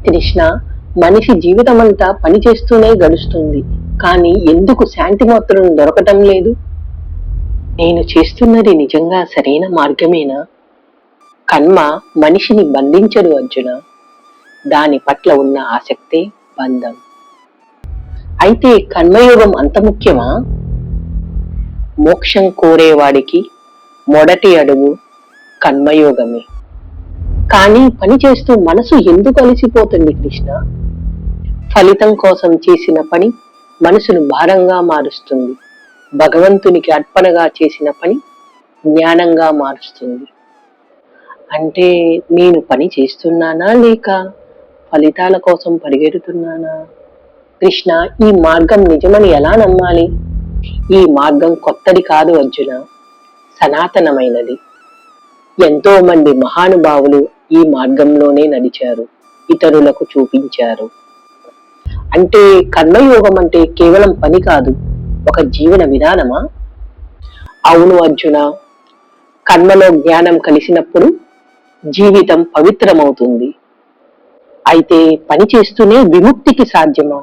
కృష్ణ, మనిషి జీవితమంతా పని చేస్తూనే గడుస్తుంది, కానీ ఎందుకు శాంతి మాత్రం దొరకటం లేదు? నేను చేస్తున్నది నిజంగా సరైన మార్గమేనా? కర్మ మనిషిని బంధించదు అర్జున, దాని పట్ల ఉన్న ఆసక్తే బంధం. అయితే కర్మయోగం అంత ముఖ్యమా? మోక్షం కోరేవాడికి మొదటి అడుగు కర్మయోగమే. కానీ పని చేస్తూ మనసు ఎందుకు అలసిపోతుంది కృష్ణ? ఫలితం కోసం చేసిన పని మనసును భారంగా మారుస్తుంది. భగవంతునికి అర్పణగా చేసిన పని జ్ఞానంగా మారుస్తుంది. అంటే నేను పని చేస్తున్నానా లేక ఫలితాల కోసం పరిగెడుతున్నానా? కృష్ణ, ఈ మార్గం నిజమని ఎలా నమ్మాలి? ఈ మార్గం కొత్తది కాదు అర్జున, సనాతనమైనది. ఎంతో మంది మహానుభావులు ఈ మార్గంలోనే నడిచారు, ఇతరులకు చూపించారు. అంటే కర్మయోగం అంటే కేవలం పని కాదు, ఒక జీవన విధానమా? అవును అర్జున, కర్మలో జ్ఞానం కలిసినప్పుడు జీవితం పవిత్రమవుతుంది. అయితే పని చేస్తూనే విముక్తికి సాధ్యమా?